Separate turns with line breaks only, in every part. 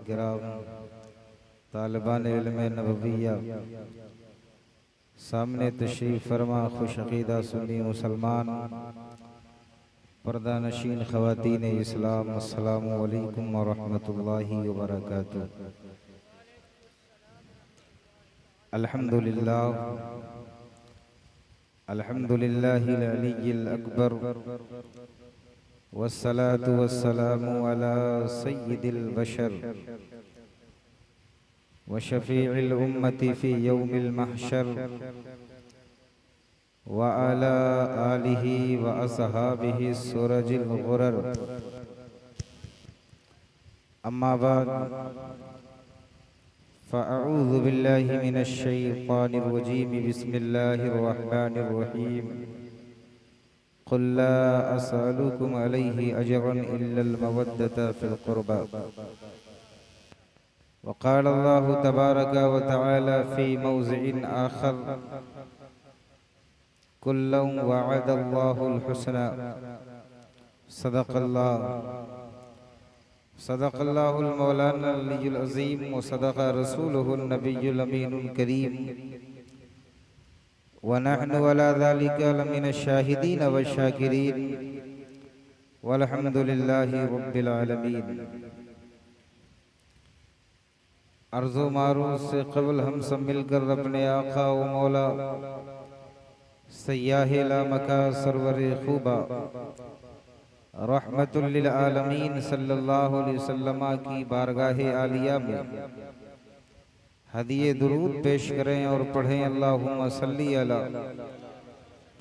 किराम, तालिबान इल्म नबविया, सामने तशरीफ़ फरमा खुश अक़ीदा सुन्नी मुसलमान, पर्दा नशीन ख़वातीन इस्लाम, अस्सलामु अलैकुम व रहमतुल्लाहि व बरकातुहू। अल्हम्दुलिल्लाह अल्हम्दुलिल्लाहिल अलीय्यिल अकबर वस्सलातु वस्सलामु अला सय्यिदिल बशर व शफ़ीइल उम्मति फ़ी यौमिल महशर व अला आलिहि व अस्हाबिहि सुरजिल गुरर। अम्मा बाद फ़अऊज़ु बिल्लाहि मिनश शैतानिर रजीम, बिस्मिल्लाहिर रहमानिर रहीम। क़ुल ला असअलुकुम अलैहि अजरन इल्लल मवद्दता फ़िल क़ुरबा। व क़ाल अल्लाहु तबारक व तआला फ़ी मौज़िइन आख़र, कुल्लन वअदल्लाहुल हुस्ना। सदक़ल्लाहुल मौलाना अलियुल अज़ीम व सदक़ रसूलुहुन नबियुल अमीनुल करीम व नहनु अला ज़ालिका लमिनश शाहिदीन व शाकिरीन वल्हम्दुलिल्लाहि रब्बिल आलमीन। अर्ज़ो मारूज़ से क़ब्ल हम सब मिलकर अपने आक़ा व मौला सय्याहे लामका सरवरे खूबा रहमतुल लिल आलमीन सल्लल्लाहु अलैहि वसल्लम की बारगाहे आलिया में हदिये दुरूद पेश करें और पढ़ें। अल्लाहुम्मा सल्ली अला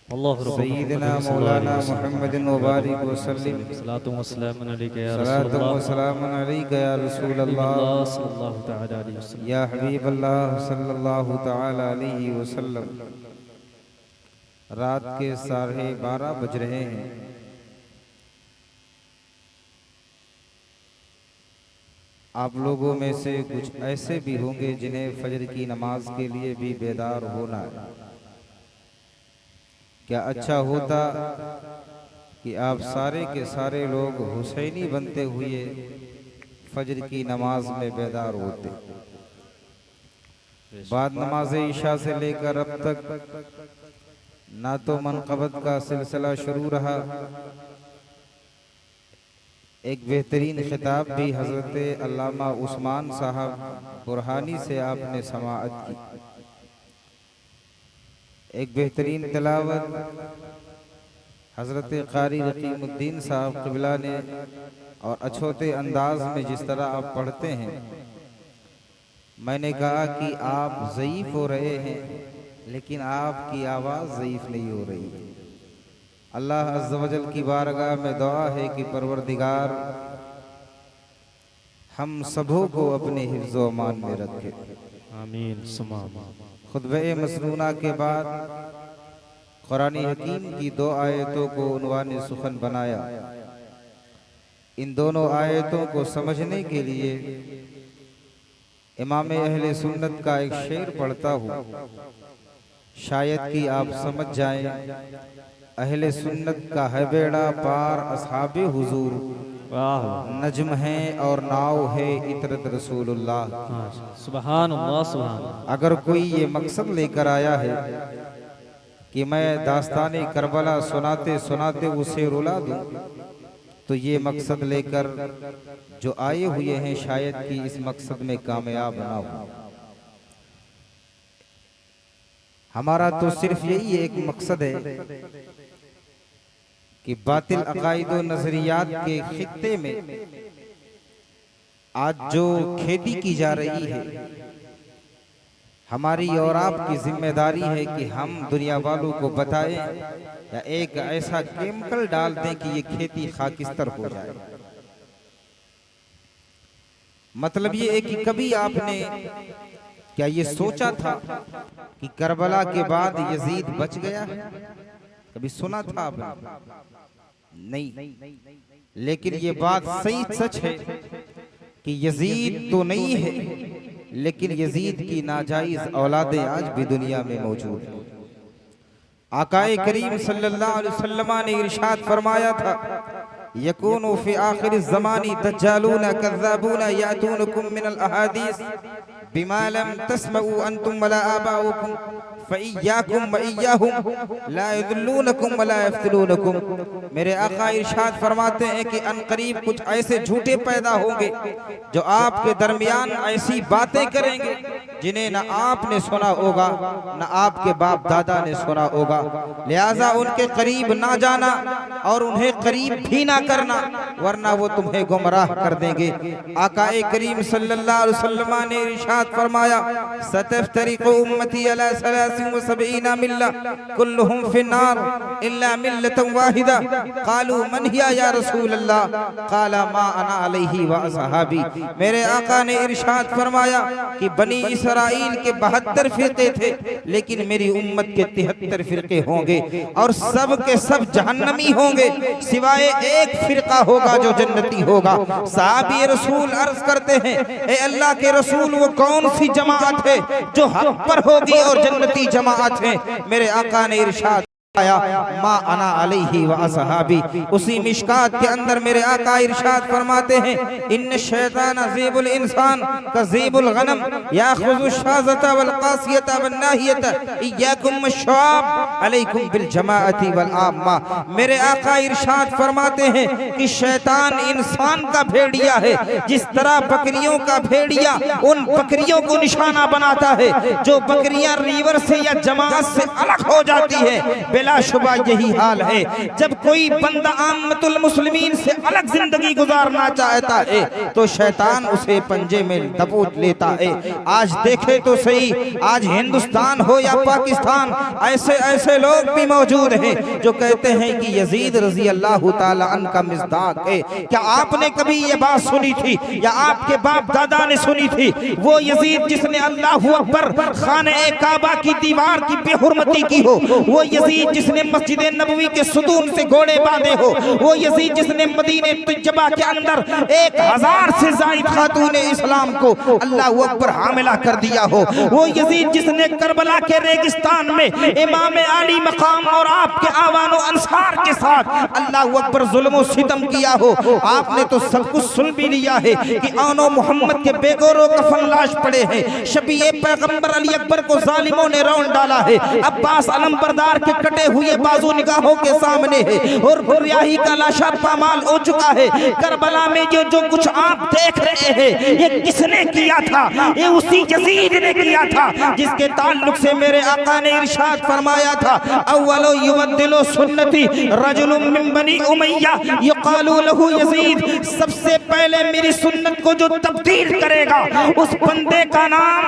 सय्यिदिना मौलाना मुहम्मदिन व बारिक व सल्लिम।
सलातु व सलामुन अलैका या
सलातु
रसूलल्लाह,
व सलामुन अलैका या रसूलल्लाह,
सल्लल्लाहु तआला अलैहि वसल्लम।
या हबीबल्लाह सल्लल्लाहु तआला अलैहि वसल्लम। रात के 12:30 बज रहे हैं। आप लोगों में से कुछ ऐसे भी होंगे जिन्हें फजर की नमाज के लिए भी बेदार होना है। क्या अच्छा होता कि आप सारे के सारे लोग हुसैनी बनते हुए फजर की नमाज में बेदार होते। बाद नमाज ईशा से लेकर अब तक ना तो मनक़बत का सिलसिला शुरू रहा, एक बेहतरीन खिताब भी हज़रत अल्लामा उस्मान साहब बुरहानी से आपने समाअत की, एक बेहतरीन तिलावत हज़रत क़ारी रकीमुद्दीन साहब क़िबला ने, और अछूते अंदाज में जिस तरह आप पढ़ते हैं। मैंने कहा कि आप ज़ईफ़ हो रहे हैं, लेकिन आपकी आवाज़ ज़ईफ़ नहीं हो रही। अल्लाह अज़्ज़ व जल की बारगाह में दुआ है कि परवरदिगार हम सबों को अपने हिफ्ज़ व अमान में रखे।
आमीन सुम्मा आमीन।
खुतबे मसनूना के बाद कुरान हकीम की 2 आयतों को उन्वान सुखन बनाया। इन दोनों आयतों को समझने के लिए इमाम अहले सुन्नत का एक शेर पढ़ता हूँ, शायद कि आप समझ जाएं। अहले सुन्नत का है बेड़ा पार अस्हाबे हुजूर, नज्म है और नाव है इतरत रसूलुल्लाह।
सुभान अल्लाह सुभान।
अगर कोई ये मकसद लेकर आया है कि मैं दास्ताने करबला सुनाते सुनाते उसे रुला दूं, तो ये मकसद लेकर जो आए हुए हैं शायद कि इस मकसद में कामयाब ना हो। हमारा तो सिर्फ यही एक मकसद है कि बातिल अकायद व नजरियात के खित्ते में आज जो खेती की जा रही है, हमारी और आपकी जिम्मेदारी है कि हम दुनिया वालों को बताएं या एक ऐसा केमिकल डाल दें कि ये खेती खाकिस्तर हो जाए। मतलब ये है कि कभी आपने क्या ये सोचा था कि करबला के बाद यजीद बच गया? कभी सुना था आपने? नहीं। लेकिन ये बात सही सच है कि यजीद तो नहीं है, लेकिन यजीद की नाजायज औलादें आज भी दुनिया में मौजूद हैं। आकाए करीम सल्लल्लाहु अलैहि वसल्लम ने इरशाद फरमाया था यकूनु फी आखिर ज़मानी दज्जालून कज़्ज़ाबून यातूनुकुम मिनल अहादीस बिमा लम तस्मऊ अंतुम वला आबाउकुम फइय्याकुम व इय्याहुम ला युज़िल्लूनकुम वला यफ्तिनूनकुम। मेरे आका इरशाद फरमाते हैं कि अनकरीब कुछ ऐसे झूठे पैदा होंगे जो आपके दरमियान ऐसी बातें करेंगे जिन्हें न आपने सुना होगा न आपके बाप दादा ने सुना होगा। लिहाजा उनके करीब ना जाना और उन्हें करीब भी ना करना, वरना वो तुम्हें गुमराह कर देंगे। आकाए करीम सल्लल्लाहु अलैहि वसल्लम ने इरशाद फरमाया, सतफ्तरिकु उम्मती अला 73 मिल्ला कुल्लुहुम फिन्नार इल्ला मिल्लतन वाहिदा। कालू मन हिया या रसूल अल्लाह, काला मा अना अलैहि व असहाबी। मेरे आका ने इरशाद फरमाया कि बनी इसराइल के 72 फिरके थे, लेकिन मेरी उम्मत के 73 फिरके होंगे और सब के सब जहन्नमी होंगे, सिवाय एक फिरका होगा जो जन्नती होगा। साहबी रसूल अर्ज करते हैं, ए अल्लाह के रसूल वो कौन सी जमाअत है जो हक पर होगी और जन्नती जमाअत है? मेरे आका ने इरशाद मा अना अलैहि व असहाबी। उसी मिशकात के अंदर मेरे आका इरशाद फरमाते हैं, इन्न शैतान ज़ीबुल इंसान का ज़ीबुल गनम याखुज़ु शाज़ता वल क़ासियता वन नाहियता इय्याकुम वश्शाब अलैकुम बिल जमाअति वल आम्मा। मेरे आका इरशाद फरमाते हैं कि शैतान इंसान का भेड़िया है, जिस तरह बकरियों का भेड़िया उन बकरियों को निशाना बनाता है जो बकरियां रीवर से या जमात से अलग हो जाती है। बिलाशुबा यही हाल है जब कोई बंदा आम्मतुल मुस्लिमीन से अलग जिंदगी गुजारना चाहता है तो शैतान उसे पंजे में दबोच लेता है। आज देखे तो सही, आज हिंदुस्तान हो या पाकिस्तान, ऐसे ऐसे लोग भी मौजूद हैं जो कहते हैं कि यजीद रजी अल्लाह ताला अन्हु का मिज़दाक है। क्या आपने कभी ये बात सुनी थी या आपके बाप दादा ने सुनी थी? वो यजीद जिसने अल्लाहु अकबर खाने काबा की दीवार की बेहुरमती की हो, वो यजीद जिसने मस्जिद नबवी के सुतून से घोड़े बांधे हो, वो यजीद जिसने मदीने तुज्जबा के अंदर 1000 से जायद खातून इस्लाम को अल्लाहु अकबर हामिला कर दिया हो, वो यजीद जिसने करबला के रेगिस्तान में इमाम आली मकाम और आपके आवानो अंसार के साथ अल्लाहु अकबर जुल्म सितम किया हो। आपने तो सब कुछ सुन भी लिया है कि आनो मोहम्मद के बेगोरो कफन लाश पड़े हैं, शबीए पैगंबर अली अकबर को जालिमों ने रौंद डाला है, अब्बास अलमबरदार के कटे हुए बाजू निगाहों के सामने है और गुरियाही का लाशा पामाल हो चुका है। करबला में जो कुछ आप देख रहे हैं ये किसने किया था? ये उसी यजीद ने किया था जिसके ताल्लुक से मेरे आका ने इरशाद फरमाया था, अव्वलो युबद्दिलु सुन्नती रजुलुम मिन बनी उमैया युकालु लहू यजीद। सबसे पहले मेरी सुन्नत को जो तब्दील करेगा उस बंदे का नाम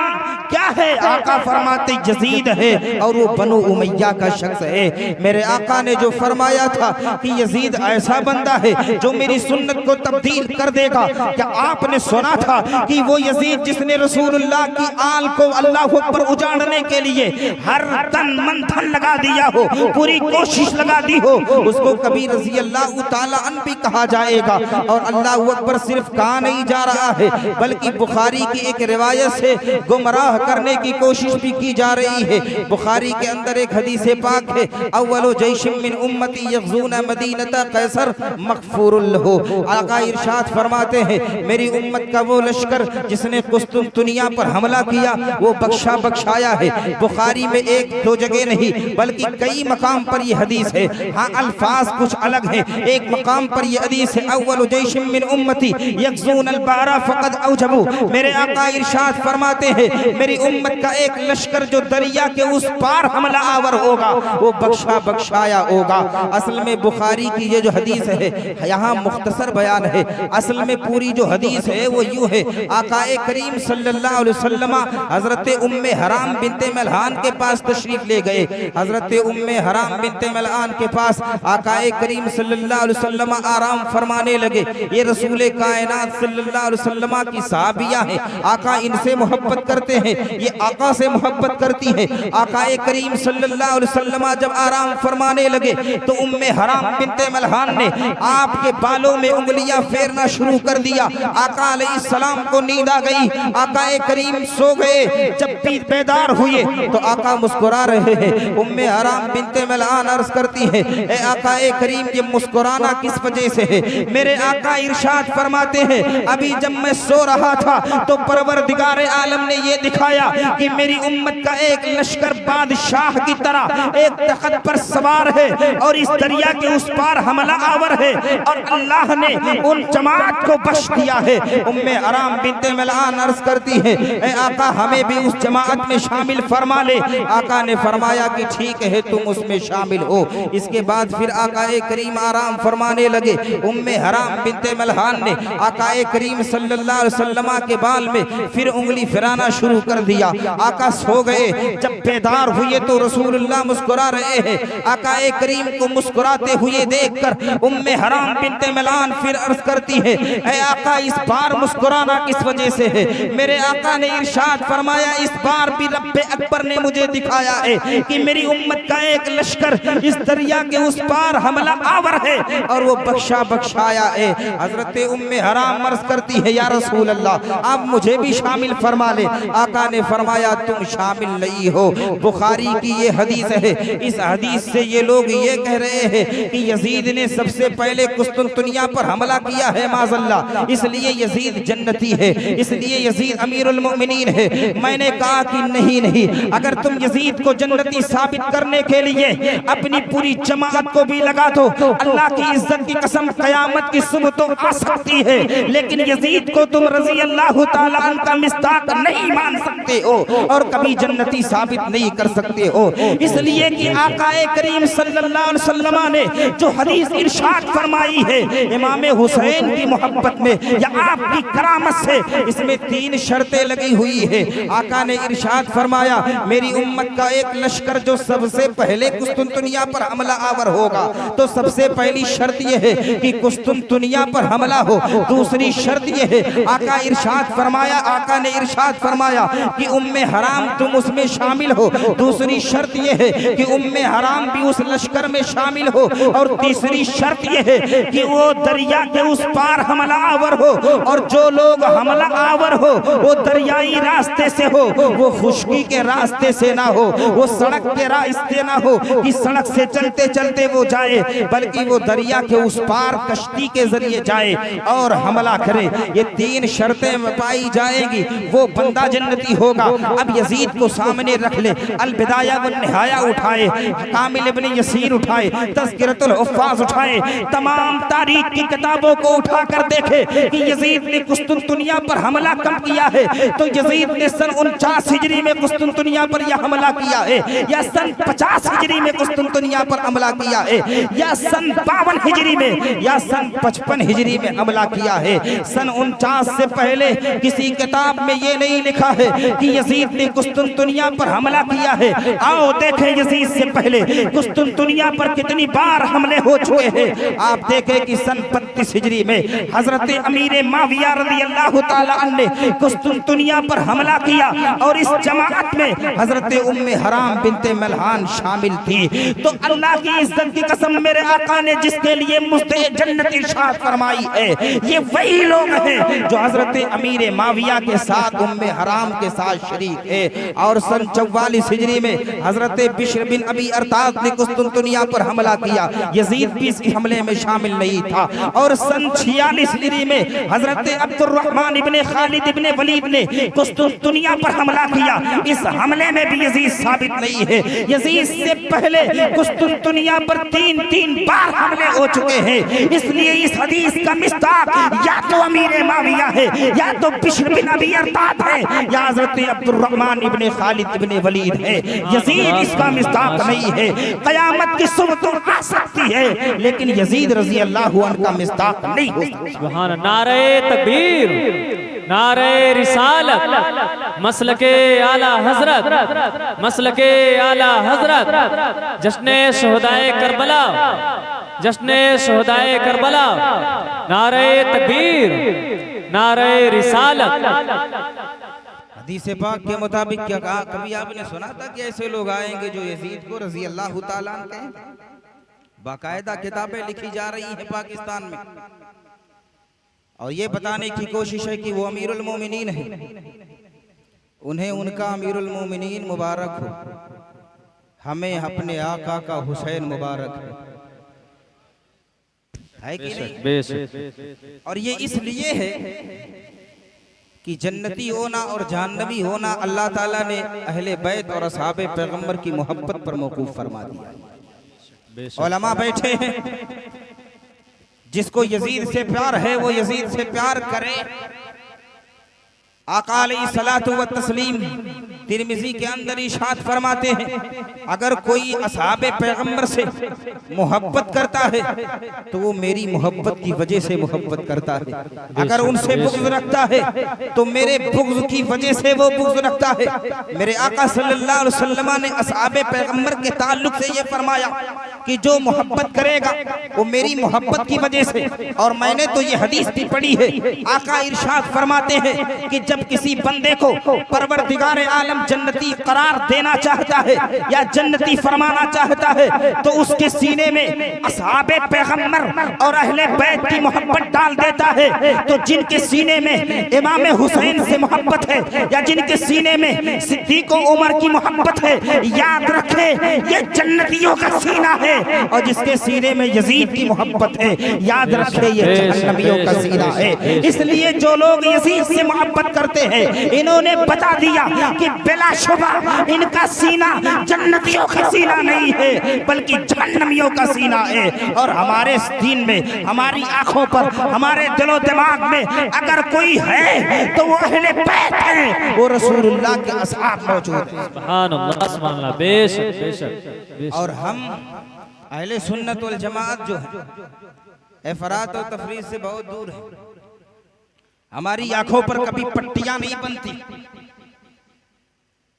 क्या है? आका फरमाते यजीद है और वो बनु उमैया का शख्स है। मेरे आका ने जो फरमाया था कि यजीद ऐसा बंदा है जो मेरी सुन्नत को तब्दील कर देगा, क्या आपने सुना था कि वो यजीद जिसने रसूलुल्लाह की आल को अल्लाह पर उजाड़ने के लिए हर तन मन धन लगा दिया हो, पूरी कोशिश लगा दी हो, उसको कभी रज़ी अल्लाह ताला अन्हु भी कहा जाएगा। और अल्लाह अकबर सिर्फ कहा नहीं जा रहा है बल्कि बुखारी की एक रिवायत से गुमराह करने की कोशिश भी की जा रही है। बुखारी के अंदर एक हदीस पाक है, अव्वलो जैशिम मिन उम्मती यग़ज़ूना मदीनता कैसर मग़फ़ूरुल लहू। आका इरशाद फरमाते हैं, मेरी उम्मत का वो लश्कर जिसने कुस्तुनतुनिया पर हमला किया वो बख्शा बख्शाया है। बुखारी में एक दो जगह नहीं बल्कि कई मकाम पर ये हदीस है। हाँ, अल्फाज कुछ अलग है। एक मकाम पर ये हदीस है, अव्वलो जैशिम मिन उम्मती यग़ज़ूनल बहरा फ़क़द औजबू। मेरे आका इरशाद फरमाते हैं, मेरी उम्मत का एक लश्कर जो दरिया के उस पार हमला आवर होगा वो बख्शा बख्शाया होगा। असल में बुखारी की ये जो हदीस है यहाँ मुख्तसर बयान है, असल में पूरी जो हदीस है वो यूं है, आकाए करीम सल्लल्लाहु अलैहि वसल्लम हजरत उम्मे हराम बिनते मलहान के पास तशरीफ ले गए। हजरत उम्मे हराम बिनते मलहान के पास आकाए करीम सल्लल्लाहु अलैहि वसल्लम आराम फरमाने लगे। ये रसूल रसूल कायनात सल्लल्लाहु अलैहि वसल्लम की साहबिया है, आका इनसे मोहब्बत करते हैं, ये आका से मोहब्बत करती है। आका करीम सल्लल्लाहु अलैहि वसल्लम जब आराम फरमाने लगे तो उम्मे हराम बिन्ते मलहान ने आपके बालों में उंगलियां फेरना शुरू कर दिया। आका अलैहिस्सलाम को नींद आ गई, आका करीम सो गए। जब भी बेदार हुए तो आका मुस्कुरा रहे हैं। उम्मे हराम बिन्ते मलहान अर्ज करती है, ए आका करीम ये मुस्कुराना किस वजह से है? मेरे आका इरशाद फरमाते हैं, अभी जब मैं सो रहा था तो परवरदिगार आलम ने ये दिखाया कि मेरी उम्मत का एक लश्कर बादशाह की तरह एक तख्त पर सवार है और इस दरिया के उस पार हमला आवर है और अल्लाह ने उन जमात को बख्श दिया है। उम्मे हराम बिन्ते मलआन अर्ज करती है, ए आका हमें भी उस जमात में शामिल फरमा ले। आका ने फरमाया कि ठीक है तुम उसमें शामिल हो। इसके बाद फिर आका करीम आराम फरमाने लगे। उम्मे हराम बिन्ते मलहान ने आका करीम सल्लल्लाहु अलैहि वसल्लम के बाल में फिर उंगली फिराना शुरू कर दिया। आका सो गए। जब बेदार हुए तो रसूलुल्लाह मुस्कुरा रहे हैं। आका करीम को मुस्कुराते हुए देखकर उम्मे हराम बिन्ते मलआन फिर अर्ज करती है, ऐ आका इस बार मुस्कुराना किस वजह से है? मेरे आका ने इरशाद फरमाया, इस बार भी रब्बे अकबर ने मुझे दिखाया है कि मेरी उम्मत का एक लश्कर इस दरिया के उस पार हमला आवर है और वो बख्शा बख्शाया है। हजरत उम्मे हराम अर्ज करती है, या रसूल अल्लाह आप मुझे भी शामिल फरमा ले। आका ने फरमाया तुम शामिल नहीं हो। बुखारी की ये हदीस है। इस हदीस से ये लोग ये कह रहे हैं कि यजीद ने सबसे पहले कुस्तुनतुनिया पर हमला किया है माज़अल्लाह, इसलिए यजीद जन्नती है, इसलिए यजीद अमीरुल मोमिनीन है। मैंने कहा कि नहीं नहीं, अगर तुम यजीद को जन्नती साबित करने के लिए अपनी पूरी जमात को भी लगा दो, अल्लाह की इज्जत की कसम कयामत की सुबह तो आ सकती है, लेकिन यजीद को तुम रज़ी अल्लाह ताला अन्हु मिस्ताक नहीं मान सकते हो और कभी जन्नती साबित नहीं कर सकते हो। इसलिए कि आका करीम सल्लल्लाहु अलैहि वसल्लम ने जो हदीस इरशाद फरमाई है इमाम हुसैन की मोहब्बत में या आपकी करामत से, इसमें 3 शर्तें लगी हुई है। आका ने इरशाद फरमाया, मेरी उम्मत का एक लश्कर जो सबसे पहले कुस्तुनतुनिया पर हमला आवर होगा तो सबसे पहली शर्त यह है कि कुस्तुनतुनिया पर हमला हो। दूसरी शर्त यह है, आका इरशाद फरमाया, आका ने इरशाद फरमाया कि उम्मे हराम तुम उसमें शामिल हो। दूसरी शर्त यह है कि उम्मे हराम भी उस लश्कर में शामिल हो और तीसरी शर्त यह है कि वो दरिया के उस पार हमला आवर हो और जो लोग हमला आवर हो वो दरियाई रास्ते से हो, वो खुशकी के रास्ते से ना हो, वो सड़क के रास्ते ना हो कि सड़क से चलते चलते वो जाए, बल्कि वो दरिया के उस पार कश्ती के जरिए जाए और हमला करे। ये 3 शर्तें पाई जाएंगी, वो बंदा जन्नती होगा। अब यजीद को सामने रख ले, अल बिदाया व निहाया उठाए, कामिल इब्न यसीर उठाए, तज़किरतुल हुफ़्फ़ाज़ उठाए, तमाम तारीख की किताबों को उठाकर देखे कि यजीद ने कुस्तुनतुनिया पर हमला कब किया है। तो यजीद ने सन 49 हिजरी में कुस्तुनतुनिया पर यह हमला किया है, या सन 50 हिजरी में कुस्तुनतुनिया पर हमला किया है, या सन 52 हिजरी में, या सन 55 हिजरी में हमला किया है। सन 49 से पहले किसी किताब में ये नहीं लिखा है कि यजीद ने कुस्तुनतुनिया पर हमला किया है। आओ देखें यजीद से पहले कुस्तुनतुनिया पर कितनी बार हमले हो चुके हैं। आप देखें कि सन 32 हिजरी में हजरत अमीर माविया रज़ी अल्लाह ताला अन्हु ने कुस्तुनतुनिया पर हमला किया और इस जमात में हजरत उम्मे हराम बिन्ते मलहान शामिल थी। तो अल्लाह की इज्जत की कसम, मेरे आका ने जिसके लिए मुझे जन्नत इरशाद फरमाई है, ये वही लोग हैं जो हजरत अमीर माविया के साथ उम्मे हराम के साथ शरीक है। और सन 44 हिजरी में हजरत बिश्र बिन अबी अरताद ने कुस्तुनतुनिया पर हमला किया, यजीद भी इस हमले में शामिल नहीं था। और सन 46 हिजरी में हजरत अब्दुर्रहमान इब्ने खालिद इब्ने वलीद ने कुस्तुनतुनिया पर हमला किया, इस हमले में भी यजीद साबित नहीं है। यजीद से पहले कुस्तुनतुनिया पर 3 बार हमले हो चुके हैं। इसलिए इस हदीस का मिस्ताक या तो अमीर माविया है, या तो बिश्र बिन अबी अरताद है, या हजरत अब्दुर्रहमान इब्ने खालिद इब्ने वलीद है। यजीद इसका मिस्ताक नहीं है। कयामत की सुबह तो आ सकती है, लेकिन यजीद रज़ी अल्लाह अन्हु का मिस्ताक नहीं हो सकता।
सुभान नारे तकबीर, नारे रिसालत, मसलके आला हजरत, मसलके आला हजरत, जश्ने शुहदाए करबला। जश्ने शोहदाए करबला, नारे तकबीर, नारे रिसालत।
हदीस पाक के मुताबिक क्या कहा, कभी आपने सुना था कि ऐसे लोग आएंगे जो यजीद को रजी अल्लाह ताला अन्हु कहेंगे? बाकायदा किताबें लिखी जा रही हैं पाकिस्तान में, और ये बताने की कोशिश है कि वो अमीरुल मोमिनीन है, उन्हें उनका अमीरुल मोमिनीन मुबारक हो, हमें अपने आका का हुसैन मुबारक है कि नहीं? और ये इसलिए है कि जन्नती होना और जहन्नमी होना अल्लाह ताला ने अहले बैत और असहाबे पैगंबर की मोहब्बत पर मौकूफ फरमा दिया। उलमा बैठे हैं, जिसको यजीद से प्यार है वो यजीद से प्यार करे। आका अलैहिस्सलातु व तस्लीम तिरमिज़ी के अंदर इरशाद फरमाते हैं, अगर कोई असहाबे पैगंबर से मोहब्बत करता है तो वो मेरी मोहब्बत की वजह से मोहब्बत करता है, अगर उनसे बुग़्ज़ रखता है तो मेरे बुग़्ज़ की वजह से वो बुग़्ज़ रखता है। मेरे आका सल्लल्लाहु अलैहि वसल्लम ने असहाबे पैगंबर के ताल्लुक से ये फरमाया कि जो मोहब्बत करेगा वो मेरी मोहब्बत की वजह से। और मैंने तो ये हदीस भी पढ़ी है, आका इरशाद फरमाते हैं कि जब किसी बंदे को परवरदिगार आलम जन्नती करार देना चाहता है या जन्नती फरमाना चाहता है तो उसके सीने में असहाबे पैगंबर और अहले बैत की मोहब्बत डाल देता है। तो जिनके सीने में इमाम हुसैन से मोहब्बत है या जिनके सीने में सिद्दीक़ उमर की मोहब्बत है, याद रखे ये जन्नतियों का सीना है। और जिसके सीने में यजीद की मोहब्बत है, याद रखे ये जहन्नमियों का सीना है। इसलिए जो लोग यजीद से मोहब्बत करते हैं, इन्होंने बता दिया कि बिलाशुबा इनका सीना जन्नतियों का सीना नहीं है बल्कि जहन्नमियों का सीना है। और हमारे दीन में, हमारी आंखों पर, हमारे दिलो दिमाग में अगर कोई है तो वो अहले बैत है, वो रसूलुल्लाह के असहाब मौजूद हैं।
सुभान अल्लाह, सुभान अल्लाह, बेशक बेशक।
और हम अहले सुन्नत वल जमात जो है इफरात और तफरीद से बहुत दूर है। हमारी आंखों पर कभी पट्टियां नहीं बनती,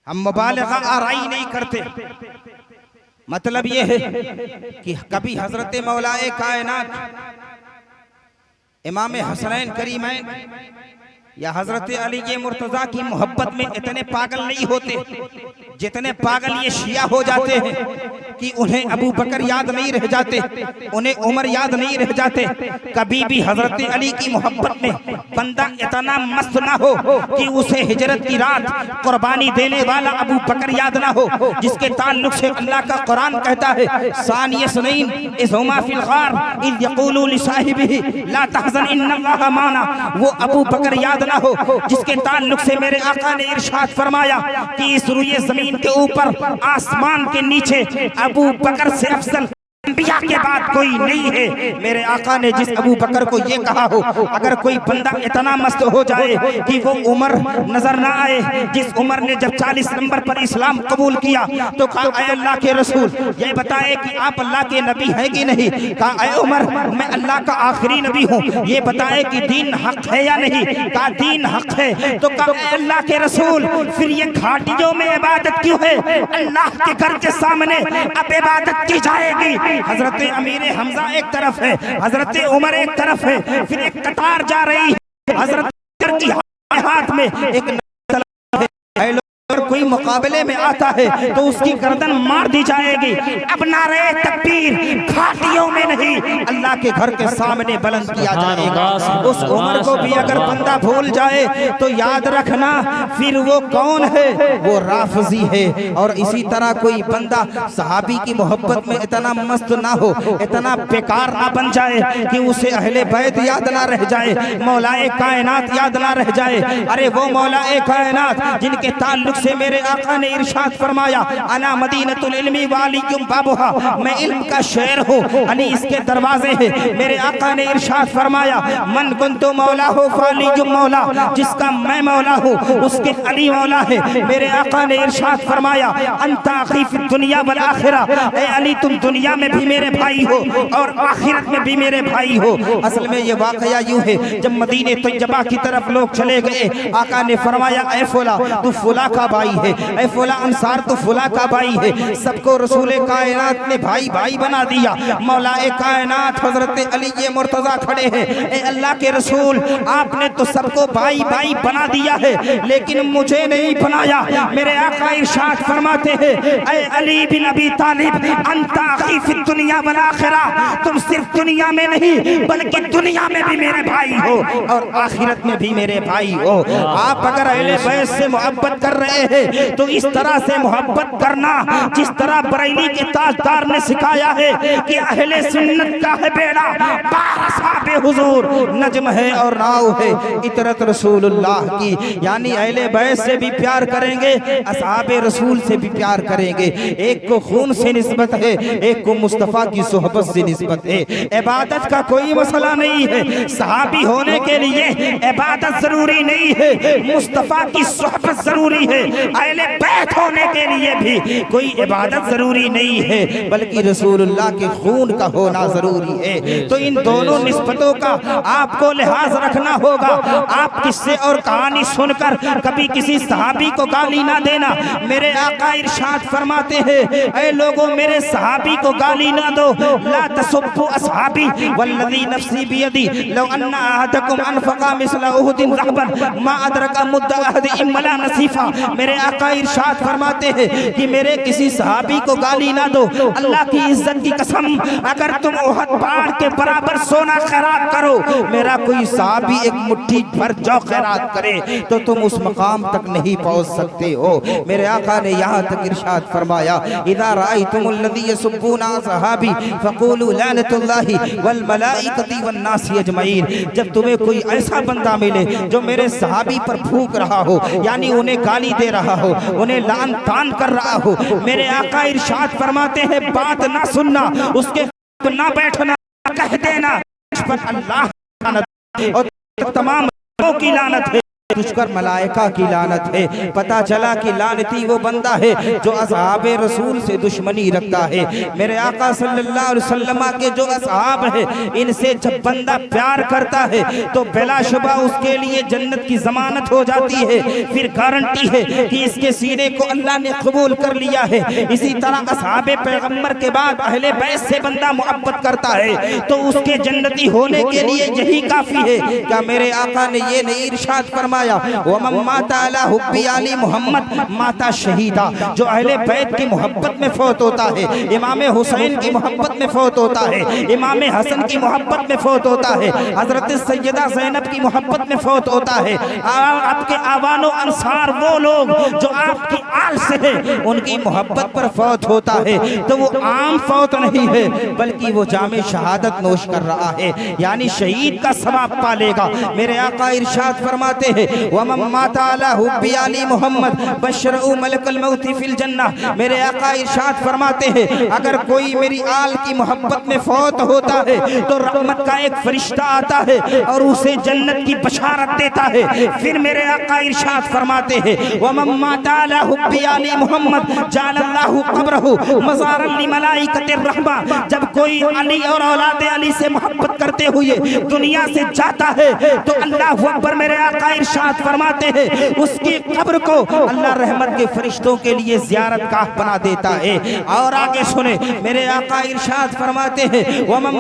हम मुबालगा आराई नहीं करते। मतलब ये है कि कभी हजरत मौलाए कायनात इमाम हसनैन करीमैन या हजरत अली के मुर्तजा की मोहब्बत में इतने पागल नहीं होते जितने पागल ये शिया हो जाते हैं कि उन्हें अबू बकर याद नहीं रह जाते, उन्हें उमर याद नहीं रह जाते। कभी भी हजरत अली की मोहब्बत में बंदा इतना मस्त ना हो कि उसे हिजरत की रात कुर्बानी देने वाला अबू बकर याद ना हो, जिसके ताल्लुक से अल्लाह का कुरान कहता है सानिय सुनैन इज़ हुमा फिल गार इज़ यक़ूलु लिसाहिबिही ला तहज़न इन्नल्लाह माना। वो अबू बकर याद ना हो जिसके ताल्लुक से मेरे आका ने इरशाद फरमाया कि इस रुए जमीन के ऊपर, आसमान के नीचे अबू बकर से अफजल अंबिया के बाद कोई नहीं है। मेरे आका ने जिस अबू बकर को ये कहा हो, अगर कोई बंदा इतना मस्त हो जाए कि वो उमर नजर ना आए, जिस उमर ने जब 40 नंबर पर इस्लाम कबूल किया तो कहा ऐ अल्लाह के रसूल ये बताए कि आप अल्लाह के नबी हैं कि नहीं? कहा ऐ उमर मैं अल्लाह का आखिरी नबी हूँ, ये बताए कि दीन हक है या नहीं? कहा दीन हक है। तो कहा ऐ अल्लाह के रसूल फिर ये घाटियों में इबादत क्यों है? अल्लाह के घर के सामने अब इबादत की जाएगी। हजरत अमीर हमजा एक तरफ है, हजरत उमर एक तरफ है, फिर एक कतार जा रही है, हजरत की हाथ में एक कोई मुकाबले में आता है तो उसकी गर्दन मार दी जाएगी। अब नारे तकबीर घाटियों में नहीं, अल्लाह के घर के सामने बुलंद किया जाएगा। उस उमर को भी अगर बंदा भूल जाए तो याद रखना फिर वो कौन है? वो राफजी है। और इसी तरह कोई बंदा सहाबी की मोहब्बत में इतना मस्त ना हो, इतना बेकार ना बन जाए कि उसे अहले बैत याद ना रह जाए, मौलाए कायनात याद ना रह जाए। अरे वो मौलाए कायनात जिनके ताल्लुक से मेरे आका ने इरशाद फरमाया अना मदीनतुल इल्मी वालिकुम बाबुहा, मैं इल्म का शहर हूँ, अली इसके दरवाजे हैं। मेरे आका ने इरशाद फरमाया मन कुंतु मौला हो फालियुम मौला, जिसका मैं मौला हूँ उसके अली मौला है। मेरे आका ने इरशाद फरमाया अंता अखी फिद दुनिया वल आखिरा, ए अली तुम दुनिया में भी मेरे भाई हो और आखिरत में भी मेरे भाई हो। असल में ये वाकया यूं है, जब मदीने तैयबा की तरफ लोग चले गए, आका ने फरमाया ए फुला तू फुला का भाई है, है, ऐ फुला अंसार तो फुला का भाई है। सबको रसूल कायनात ने भाई भाई बना दिया। मौलाए कायनात हजरत अली ये मुर्तजा खड़े हैं, ऐ अल्लाह के रसूल आपने तो सबको भाई भाई बना दिया है, लेकिन मुझे नहीं बनाया। मेरे आका इरशाद फरमाते हैं, ऐ अली बिन अबी तालिब अंता अखी फिद दुनिया वल आखिरा, तुम सिर्फ दुनिया में नहीं बल्कि दुनिया में भी मेरे भाई हो और आखिरत में भी मेरे भाई हो। आप अगर अहले बैत से मोहब्बत कर रहे हैं तो इस तरह से मोहब्बत करना जिस तरह बरेली के ताजदार ने सिखाया है कि अहले सुन्नत का है बेड़ा बारसाबे हुजूर नजम है और नाव है इतरत रसूलुल्लाह की। यानी अहले बैत से भी प्यार करेंगे, असहाबे रसूल से भी प्यार करेंगे। एक को खून से निस्बत है, एक को मुस्तफ़ा की सोहबत से निस्बत है। इबादत का कोई मसला नहीं है, सहाबी होने के लिए इबादत जरूरी नहीं है, मुस्तफ़ा की सोहबत जरूरी है। अहले बैत होने के लिए भी कोई इबादत जरूरी नहीं है, बल्कि रसूलुल्लाह के खून का होना जरूरी है। तो इन दोनों निस्बतों का आपको लिहाज रखना होगा। आप किस्से और कहानी सुनकर कभी किसी सहाबी को गाली ना देना। मेरे आका इरशाद फरमाते हैं, ऐ लोगों मेरे सहाबी को गाली ना दो। ला तसुब्बु असहाबी वल्लज़ी नफ्सी बियदी लौ अन्ना अहदकुम अनफका मिस्ला उहुदिन ज़हबन मा अदरका मुद्दा अहदिहिम वला नसीफा। मेरे आका इरशाद फरमाते हैं कि मेरे किसी सहाबी को गाली ना दो। अल्लाह की इज्जत की कसम, अगर तुम उहद पहाड़ के बराबर सोना खैरात करो, मेरा कोई सहाबी एक मुट्ठी भर जौ खैरात करे तो तुम उस मकाम तक नहीं पहुंच सकते हो। मेरे आका ने यहाँ तक इरशाद फरमाया, इज़ा राअयतुमुल लज़ी यसुब्बूना सहाबी फ़क़ूलू लानतुल्लाहि वल मलाइकति वन नासी अजमईन। जब तुम्हें कोई ऐसा बंदा मिले जो मेरे सहाबी पर फूंक रहा हो, यानी उन्हें गाली दे रहा हो, उन्हें लान तान कर रहा हो, मेरे आका इरशाद फरमाते हैं बात ना सुनना, उसके ना बैठना, कह देना पर अल्लाह और तमाम की लानत है, तुझ पर मलाइका की लानत है। पता चला कि लानती वो बंदा है जो असहाबे रसूल से दुश्मनी रखता है। मेरे आका सल्लल्लाहु अलैहि वसल्लम के जो असहाब है, इनसे जब बंदा प्यार करता है तो बिलाशुबा उसके लिए जन्नत की जमानत हो जाती है। फिर गारंटी है कि इसके सीने को अल्लाह ने कबूल कर लिया है। इसी तरह असहाबे पैगंबर के बाद अहले बैत से बंदा मोहब्बत करता है तो उसके जन्नती होने के लिए यही काफी है। क्या मेरे आका ने ये नहीं इरशाद फरमाया, माता अला हुब्बी आली मोहम्मद माता शहीदा। जो अहले बैत की मोहब्बत में फौत होता है, इमाम हुसैन की मोहब्बत में फौत होता है, इमाम हसन की मोहब्बत में फौत होता है, हजरत सैयदा ज़ैनब की मोहब्बत में फौत होता है। आपके आवानो अंसार वो लोग जो आपकी आल से है, उनकी मोहब्बत पर फौत होता है तो वो आम फौत नहीं है, बल्कि वो जामे शहादत नोश कर रहा है, यानी शहीद का सवाब पालेगा। मेरे आका इरशाद फरमाते हैं, माता अला हुब्बी आली मोहम्मद बशरउ मलकुल मौत फिल जन्नह। मेरे आका इरशाद फरमाते हैं, अगर कोई मेरी आल की मोहब्बत में फौत होता है तो रहमत का एक फरिश्ता आता है और उसे जन्नत की बशारत देता है। फिर मेरे आका इरशाद फरमाते हैं, माता अला हुब्बी आली मोहम्मद जअलल्लाहु क़ब्रहु मज़ारन लिमलाइकतिर रहमा। जब कोई अली और औलाद अली से मोहब्बत करते हुए दुनिया से जाता है तो अल्लाहु अकबर, मेरे आका इरशाद फरमाते हैं उसकी कब्र को अल्लाह रहमत के फरिश्तों के लिए ज़ियारत गाह बना देता है। और आगे सुने, मेरे आका इरशाद फरमाते हैं,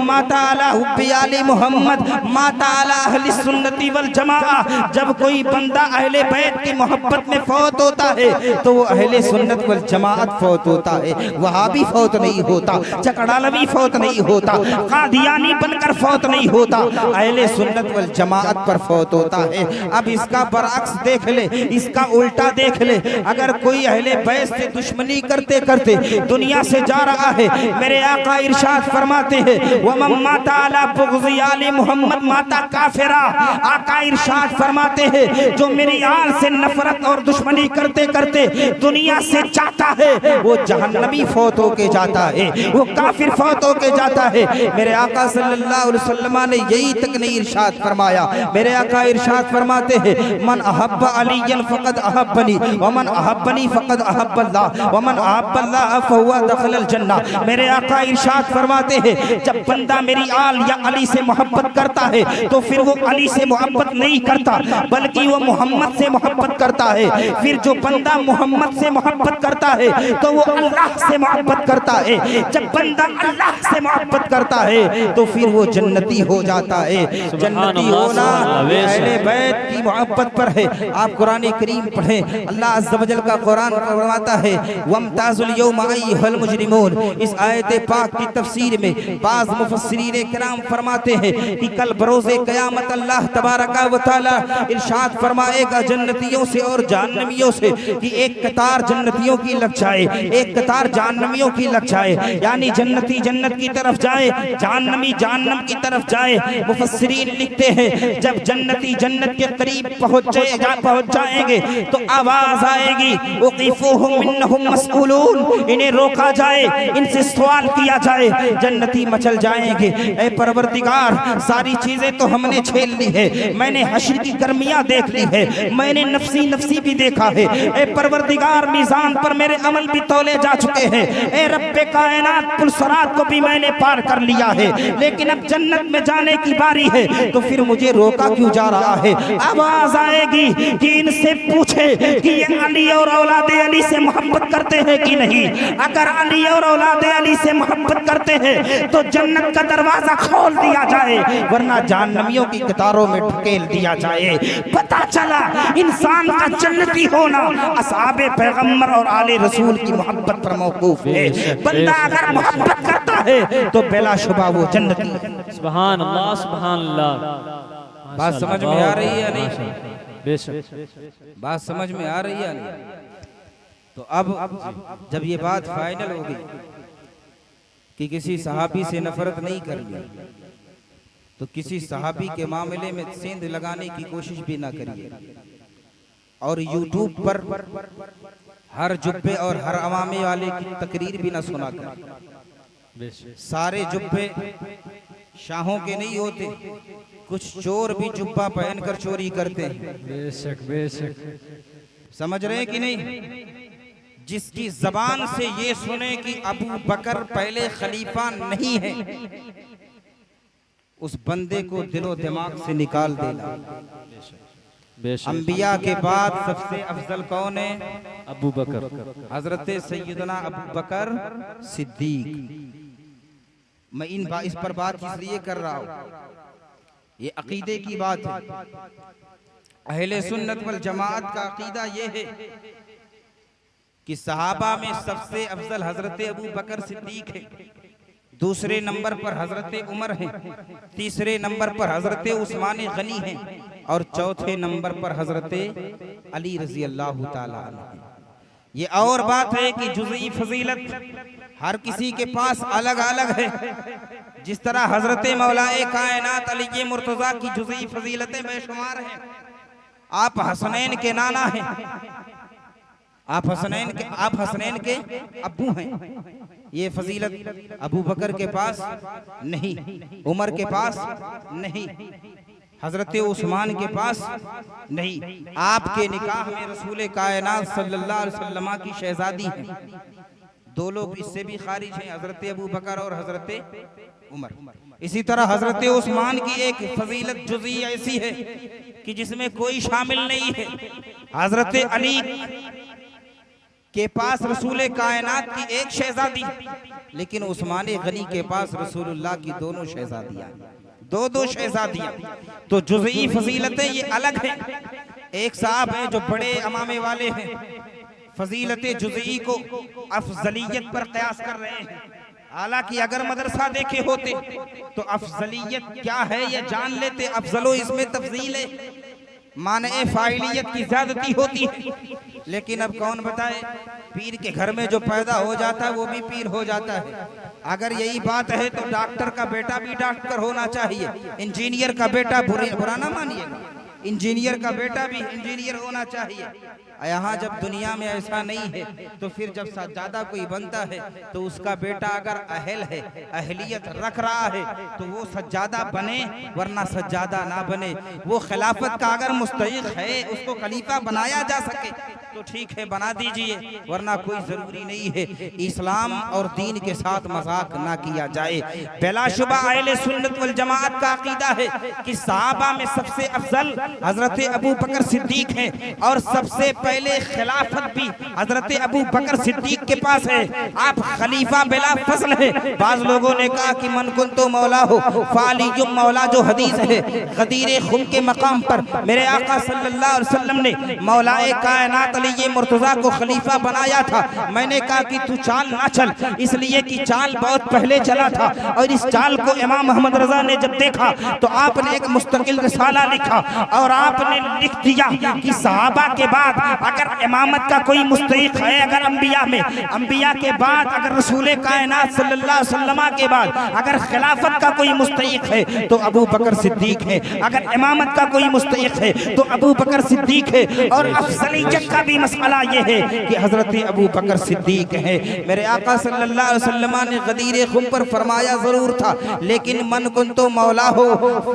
माता अला हुब्बी आली मोहम्मद माता अला अहली सुन्नती वल जमाआ। जब कोई बंदा अहले बैत की मोहब्बत में फौत होता है तो वो अहले सुन्नत वल जमाअत फौत होता है। वहाबी फौत नहीं होता, चकड़ालवी फौत नहीं होता, कादियानी बनकर फौत नहीं होता, अहले सुन्नत वल जमाअत पर फौत होता है। अब इसका बरअक्स देख ले, इसका उल्टा देख ले। अगर कोई अहले बैत से दुश्मनी करते करते दुनिया से जा रहा है, मेरे आका इरशाद फरमाते हैं, माता अला बुग़्ज़ी आली मोहम्मद माता काफिरा। आका इरशाद फरमाते हैं, जो मेरी आल से नफरत और दुश्मनी करते करते दुनिया से जाता है वो जहन्नमी फौत होके जाता है, वो काफिर फौत होके जाता है। मेरे आका सल्लल्लाहु अलैहि वसल्लम ने यही तक नहीं इरशाद फरमाया। मेरे आका इरशाद फरमाते हैं, मन अहब्बा अलीयन फ़क़द अहब्बनी व मन अहब्बनी फ़क़द अहब्बल्लाह व मन अहब्बल्लाह फ़हुवा दख़लल जन्ना। मेरे आका इरशाद फरमाते हैं, जब बंदा मेरी आल या अली से मोहब्बत करता है तो फिर वो अली से मोहब्बत नहीं करता बल्कि वो मोहम्मद से मोहब्बत करता है। फिर जो बंदा मोहम्मद से मोहब्बत करता है तो वो अल्लाह से मोहब्बत करता है। जब बंदा अल्लाह से मोहब्बत करता है तो फिर वो जन्नती हो जाता है। जन्नती होना अहले बैत की मोहब्बत पर है। आप कुरान करीम पढ़ें, अल्लाह अज़्ज़ व जल का कुरान फरमाता है वम्ताज़ुल यौम अय्युहल मुजरिमून। इस आयत पाक की तफसीर में बाज़ मुफस्सिरीन किराम फरमाते हैं कि कल बरोज़े क़यामत अल्लाह तबारक व तआला इरशाद फरमाएगा जन्नतियों से और जहन्नमियों से कि एक कतार जन्नतियों की लग जाए, एक कतार जहन्नमियों की लग जाए। यानी जन्नती जन्नत की तरफ जाए, जहन्नमी जहन्नम की तरफ जाए। मुफस्सिरीन लिखते हैं जब जन्नती जन्नत के करीब पहुंच जाएंगे तो आवाज आएगी उक़िफ़ूहुम इन्नहुम मस्ऊलून। इन्हें रोका जाए, इनसे सवाल किया जाए। जन्नती मचल जाएंगे, ऐ परवरदिगार सारी चीजें तो हमने झेल ली है, मैंने हश्र की गर्मियां देख ली है, मैंने नफ्सी नफ्सी भी देखा है। ऐ परवरदिगार मीज़ान पर मेरे अमल भी तौले जा चुके हैं। ऐ रब्बे कायनात पुलसरात को भी मैंने पार कर लिया है, लेकिन अब जन्नत में जाने की बारी है तो फिर मुझे रोका क्यों जा रहा है। आवाज आएगी कि इनसे पूछे कि ये अली और औलादे अली से मोहब्बत करते हैं कि नहीं। अगर अली और औलादे अली से मोहब्बत करते हैं तो जन्नत का दरवाजा खोल दिया जाए, वरना जहन्नमियों की कतारों में ढकेल दिया जाए। पता चला इंसान का जन्नती होना असहाबे पैगंबर और आले रसूल की मोहब्बत पर मौकूफ है। बंदा अगर मोहब्बत करता है तो बेलाशुबा वो जन्नती है।
सुभान अल्लाह, सुभान अल्लाह।
बात समझ में आ रही है नहीं?
बेशक
बात समझ में आ रही है नहीं? तो अब जब ये बात फाइनल हो गई कि किसी सहाबी से नफरत नहीं करनी तो किसी सहाबी के मामले में सेंध लगाने की कोशिश भी ना करिए। और यूट्यूब पर हर जुब्बे और हर अवामे वाले की तकरीर भी ना सुना कर। सारे जुब्बे शाहों के नहीं होते, कुछ चोर भी जुब्बा पहनकर चोरी करते हैं।
बेशक बेशक
समझ रहे हैं कि नहीं? जिसकी जबान से ये सुने कि अबू बकर पहले खलीफा नहीं है, उस बंदे को दिलो दिमाग से निकाल देना। अंबिया के बाद सबसे अफजल कौन है?
अबू बकर,
हजरत सैयदना अबू बकर सिद्दीक। मैं इस पर बात इसलिए कर रहा हूँ, ये अकीदे की बात है। अहले सुन्नत वल जमाअत का अकीदा ये है कि सहाबा में सबसे अफजल हजरत अबू बकर सिद्दीक है, दूसरे नंबर पर हजरत उमर है, तीसरे नंबर पर हजरत उस्मान गनी है और चौथे नंबर पर हजरत अली रजी अल्लाह ताला अन्हु। ये और बात है कि जुज़ई फजीलत हर किसी के पास अलग अलग है। जिस तरह हजरत मौलाए कायनात अली मुर्तजा की जुज़ई फजीलतें बेशुमार हैं। आप हसनैन के नाना हैं, आप हसनैन के अब्बू हैं। ये फजीलत अबू बकर के पास नहीं, उमर के पास नहीं, हजरत उस्मान के पास नहीं। आपके निकाह में रसूल कायनात सल्लल्लाहु अलैहि वसल्लम की शहजादी है। दो लोग इससे भी खारिज हैं, हजरत अबू बकर और हजरत उमर। इसी तरह हजरत उस्मान की एक फजीलत जुज़ई ऐसी है कि जिसमें कोई शामिल नहीं है। हजरत अली के पास रसूल कायनात की एक शहजादी, लेकिन उस्मान गनी के पास रसूलुल्लाह की दोनों शहजादियां, दो शहजादियां। तो जुज़ई फजीलतें ये अलग हैं। एक साहब हैं जो बड़े अमामे वाले हैं, फजीलत जुज़ई को अफजलियत पर कयास कर रहे हैं। हालांकि अगर मदरसा देखे होते तो अफजलियत क्या है ये जान लेते। अफजलो इसमें तफजील है, माने फाइलियत की ज्यादती होती है। लेकिन अब कौन बताए, पीर के घर में जो पैदा हो जाता है वो भी पीर हो जाता है। अगर यही बात है तो डॉक्टर का बेटा भी डॉक्टर होना चाहिए, इंजीनियर का बेटा बुरा ना मानिएगा। इंजीनियर का बेटा भी इंजीनियर होना चाहिए। यहाँ जब दुनिया में ऐसा नहीं है तो फिर जब सज्जादा कोई बनता है तो उसका बेटा अगर अहल है, अहलियत रख रहा है तो वो सज्जादा बने, वरना सज्जादा ना बने। वो खिलाफत का अगर मुस्तहिक है, उसको खलीफा बनाया जा सके तो ठीक है, बना दीजिए, वरना कोई जरूरी नहीं है। इस्लाम और दीन के साथ मजाक ना किया जाए। बिलाशुबा अहले सुन्नत वल जमाअत का अकीदा है कि सहाबा में सबसे अफजल हजरत अबू बकर सिद्दीक हैं और सबसे पहले खिलाफत भी हजरत अबू बकर सिद्दीक के पास है। आप खलीफा बिला फजल है। बाज लोगों ने कहा कि मन कुन तो मौला हो फालियुम मौला, जो हदीस है गदीर खुम के मकाम पर मेरे आका सल्लल्लाहु अलैहि वसल्लम ने मौलाए कायनात अली मुर्तजा को खलीफा बनाया था। मैंने कहा कि तू चाल ना चल, इसलिए कि चाल बहुत पहले चला था और इस चाल को इमाम मोहम्मद रजा ने जब देखा तो आपने एक मुस्तकिल रिसाला लिखा और आपने लिख दिया कि सहाबा के बाद अगर इमामत का कोई मुस्तहिक है, अगर अंबिया में, अंबिया के बाद अगर रसूल कायनात सल्लल्लाहु अलैहि वसल्लम के बाद अगर खिलाफत का कोई मुस्तहिक है तो अबू बकर सिद्दीक है, अगर इमामत का कोई मुस्तहिक है तो अबू बकर सिद्दीक है। और अफजलियत का भी मसला ये है कि हजरत अबू बकर सिद्दीक है। मेरे आका सल्लल्लाहु अलैहि वसल्लम ने गदीर खुम पर फरमाया जरूर था, लेकिन मन कुन तो मौला हो,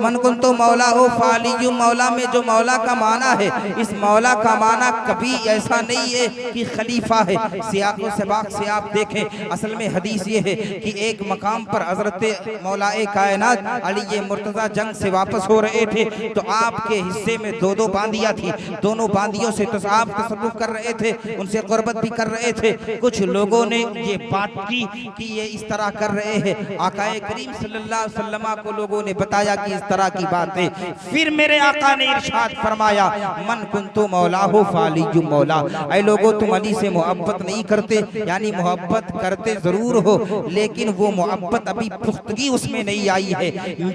मन कुन तो मौला हो फालियु मौला में जो मौला का माना है, इस मौला का माना कभी ऐसा नहीं है कि खलीफा है। सियाक़ो सबाक़ से आप देखें, असल में हदीस ये है कि एक मकाम पर हजरत मौलाए कायनात अली मुर्तजा जंग से वापस हो रहे थे तो आपके हिस्से में दो दो बांदियां थी। दोनों बांदियों से तो आप तसल्लुफ कर रहे थे, उनसे कुर्बत भी कर रहे थे। कुछ लोगों ने ये बात की कि ये इस तरह कर रहे हैं। आकाए करीम सल्लल्लाहु अलैहि वसल्लम को लोगों ने बताया कि इस तरह की बात है। फिर मेरे आका ने इरशाद फरमाया, मन कुंतु मौला हो फालियु मौला। ऐ लोगों, तुम अली से मोहब्बत नहीं करते, यानी मोहब्बत करते जरूर हो लेकिन वो मोहब्बत अभी पुख्तगी उसमें नहीं आई है।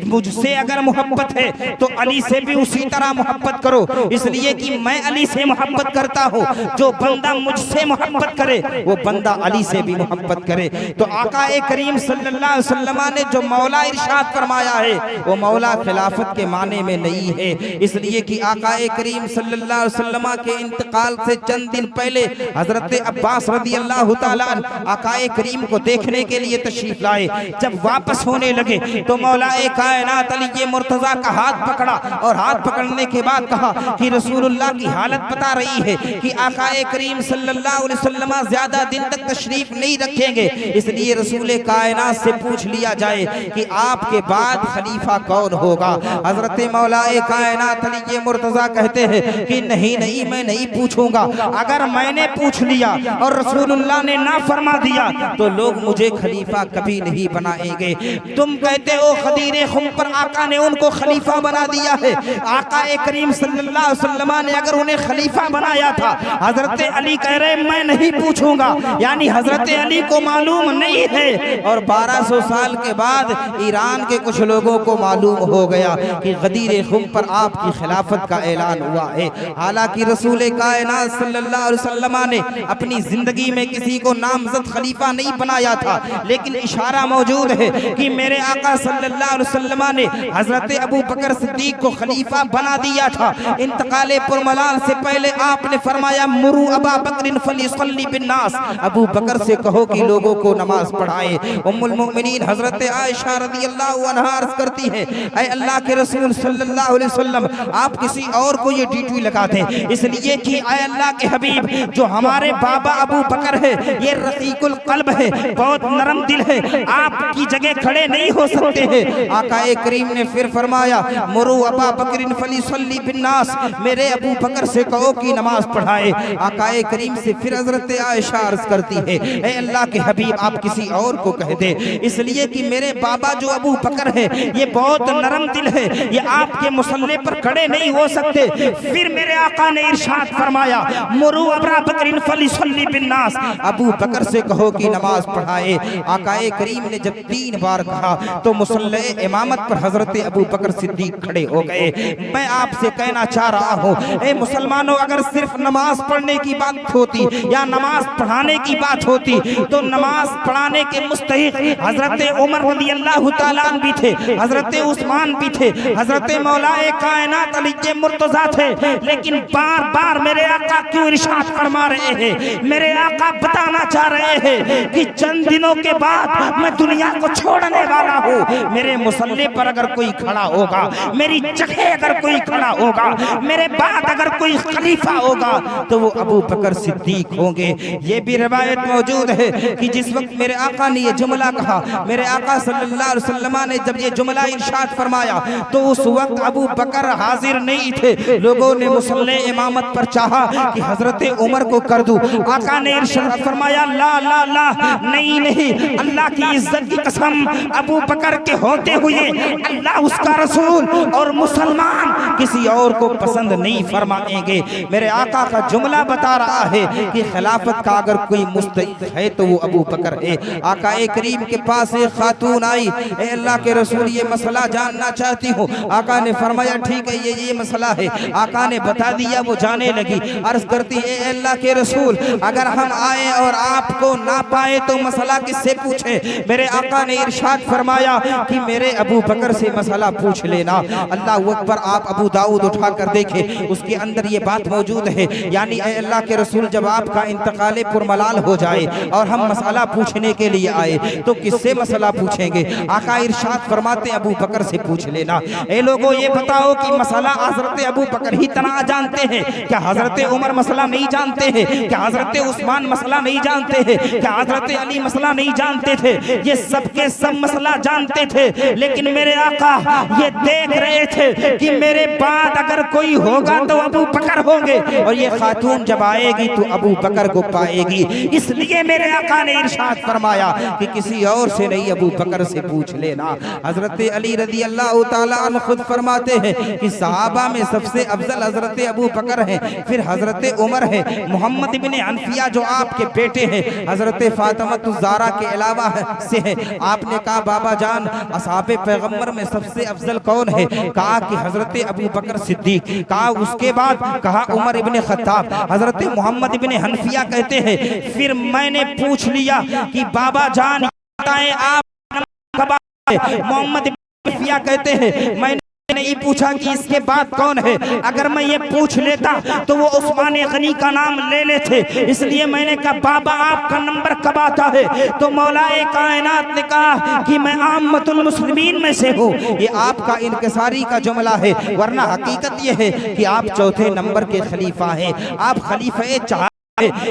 मुझसे अगर मोहब्बत है तो अली से भी उसी तरह मोहब्बत करो, इसलिए कि मैं अली से मोहब्बत करता हूँ। जो बंदा मुझसे मोहब्बत करे वो बंदा अली से भी मोहब्बत करे। तो आकाए करीम सल्लल्लाहु अलैहि वसल्लम ने जो मौला इरशाद फरमाया है वो मौला खिलाफत के माने में नहीं है, इसलिए कि आकाए करीम सल्लल्लाहु अलैहि वसल्लम के इंतकाल से चंद दिन पहले हजरत अब्बास रज़ियल्लाहु ताला आकाए करीम को देखने के लिए तशरीफ लाए। जब वापस होने लगे तो मौलाए कायनात अली मुर्तजा का हाथ पकड़ा और हाथ पकड़ने के बाद कहा कि रसूलुल्लाह की हालत बता रही है कि आकाए करीम सल्लल्लाहु अलैहि वसल्लम ज्यादा दिन तक तशरीफ नहीं रखेंगे, इसलिए रसूल कायनात से पूछ लिया जाए कि आपके बाद खलीफा कौन होगा। हजरत मौलाए कायनात अली मुर्तजा कहते हैं कि नहीं नहीं, मैं नहीं पूछूंगा। अगर मैंने पूछ लिया और रसूलुल्लाह ने ना फरमा दिया तो लोग मुझे खलीफा कभी नहीं बनाएंगे। तुम कहते हो खदीर खुम पर आका ने उनको खलीफा बना दिया है। आकाए करीम सल्लल्लाहु अलैहि वसल्लम ने अगर उन्हें खलीफा बनाया था, हजरत अली कह रहे मैं नहीं पूछूंगा, यानी हजरत अली को मालूम नहीं है। और 1200 साल के बाद ईरान के कुछ लोगों को मालूम हो गया कि गदीर खुम पर आपकी खिलाफत का ऐलान हुआ है। हालांकि रसूल कायनात सल्लल्लाहु अलैहि वसल्लम ने अपनी जिंदगी में किसी को नामजद खलीफा नहीं बनाया था, लेकिन इशारा मौजूद है कि मेरे आका सल्लल्लाहु अलैहि वसल्लम ने हजरत अबू बकर सिद्दीक को खलीफा बना दिया था। इंतकाले पुरमलाल से पहले आपने फरमाया मुरु अबा बकर फलिसल्ली बिन्नास, अबू बकर से कहो कि लोगों को नमाज पढ़ाए। उम्मुल मोमिनीन हजरत आयशा रज़ियल्लाहु अन्हा अर्ज करती है, ऐ अल्लाह के रसूल सल्लल्लाहु अलैहि वसल्लम, आप किसी और को ये ड्यूटी लगाते हैं, इसलिए कि ऐ अल्लाह के हबीब, जो हमारे बाबा अबू बकर है ये रकीकुल कल्ब है, बहुत नरम दिल है, आपकी जगह खड़े नहीं हो सकते हैं। आकाए करीम ने फिर फरमाया मुरु अबा बकर फलिसल्ली बिन्नास, मेरे अबू बकर से कहो कि नमाज पढ़ाए। आकाए करीम से फिर हजरत आयशा अर्ज करती है, ऐ अल्लाह के हबीब, आप किसी और को कह दे, इसलिए कि मेरे बाबा जो अबू बकर है ये बहुत नरम दिल है, ये आपके मुसल्ले पर खड़े नहीं हो सकते। फिर मेरे आका ने इरशाद फरमाया मुरु अबा बकर फलिसल्ली बिन्नास, अबू बकर से कहो कि नमाज पढ़ाए। आकाए करीम ने जब 3 बार कहा तो मुसल्ले इमामत पर हजरत अबू बकर सिद्दीक खड़े हो गए। मैं आपसे कहना चाह रहा हूँ, ए मुसलमानों, अगर सिर्फ नमाज नमाज पढ़ने की बात होती या नमाज पढ़ाने की बात होती तो नमाज पढ़ाने के मुस्तहिक हजरत उमर रज़ी अल्लाह तआला अन्हु भी थे, हजरत उस्मान भी थे, हजरत मौलाए कायनात अली के मुर्तजा थे। लेकिन बार बार मेरे आका क्यों इरशाद फरमा रहे हैं, मेरे आका बताना चाह रहे हैं कि चंद दिनों के बाद मैं दुनिया को छोड़ने वाला हूँ। मेरे मुसल्ले पर अगर कोई खड़ा होगा, मेरी जगह अगर कोई खड़ा होगा, मेरे बाद अगर कोई खलीफा होगा तो वो अबू बकर सिद्दीक होंगे। ये भी रिवायत मौजूद है कि जिस वक्त मेरे आका ने ये जुमला कहा, मेरे आका सल्लल्लाहु अलैहि वसल्लम ने जब ये जुमला इरशाद फरमाया तो उस वक्त अबू बकर हाजिर नहीं थे। लोगों ने मुसल्ले इमामत पर चाहा कि हजरत उमर को कर दूं। आका ने इरशाद फरमाया ला ला ला, नहीं नहीं, अल्लाह की इज्जत की कसम, अबू बकर के होते हुए अल्लाह उसका रसूल और मुसलमान किसी और को पसंद नहीं फरमाएंगे। मेरे आका का जुमला बता रहा है कि खिलाफत का अगर कोई मुस्तहिक है तो वो अबू बकर है। आका करीम के पास एक खातून आई, ए अल्लाह के रसूल ये मसला जानना चाहती हूँ। आका ने फरमाया ठीक है, ये मसला है। आका ने बता दिया, वो जाने लगी। अर्ज करती है ए अल्लाह के रसूल अगर हम आए और आपको ना पाए तो मसला किससे पूछे? मेरे आका ने इरशाद फरमाया कि मेरे अबू बकर से मसला पूछ लेना। अल्लाह अकबर। आप अबू दाऊद उठा कर देखे, उसके अंदर ये बात मौजूद है, यानी ए अल्लाह के रसूल जब आपका इंतकाल पुरमलाल हो जाए और हम मसला पूछने के लिए आए तो किससे मसला पूछेंगे? आका इरशाद फरमाते अबू बकर से पूछ लेना। ए लोगों ये बताओ कि मसला हजरत अबू बकर ही तना जानते हैं क्या? हजरत उमर मसला नहीं जानते हैं क्या? हजरत उस्मान मसला नहीं जानते हैं क्या? हजरत अली मसला नहीं जानते थे? ये सबके सब मसला जानते थे, लेकिन मेरे आका ये देख रहे थे कि मेरे बाद अगर कोई होगा तो अबू बकर होंगे और ये खातून जब आएगी तो अबू बकर को पाएगी। इसलिए मेरे आका ने इरशाद फरमाया कि किसी और से नहीं, अबू बकर से पूछ लेना। हजरत अली रज़ी अल्लाह तआला अन्हु खुद फरमाते हैं कि सहाबा में सबसे अफजल हजरत अबू बकर हैं, फिर हजरत उमर हैं, मोहम्मद इब्ने हनफिया जो आपके बेटे हैं, हजरत फातिमा ज़हरा के अलावा से हैं। आपने कहा बाबा जान असहाबे पैगंबर में सबसे अफजल कौन है? कहा कि हजरत अबू बकर सिद्दीक। कहा उसके बाद? कहा उमर इब्ने खत्ताब। हजरत मोहम्मद इब्ने हनफिया कहते हैं फिर मैंने पूछ लिया कि बाबा जान बताएं आप मोहम्मद इब्ने हनफिया कहते हैं मैंने नहीं पूछा कि इसके बाद कौन है। अगर मैं ये पूछ लेता तो वो उस्मान गनी का नाम ले लेते, इसलिए मैंने कहा बाबा आपका नंबर कब आता है? तो मौलाए कायनात ने कहा कि मैं आम्मतुल मुस्लिमीन में से हूँ। ये आपका इनकसारी का जुमला है, वरना हकीकत ये है कि आप चौथे नंबर के खलीफा हैं। आप खलीफे चाह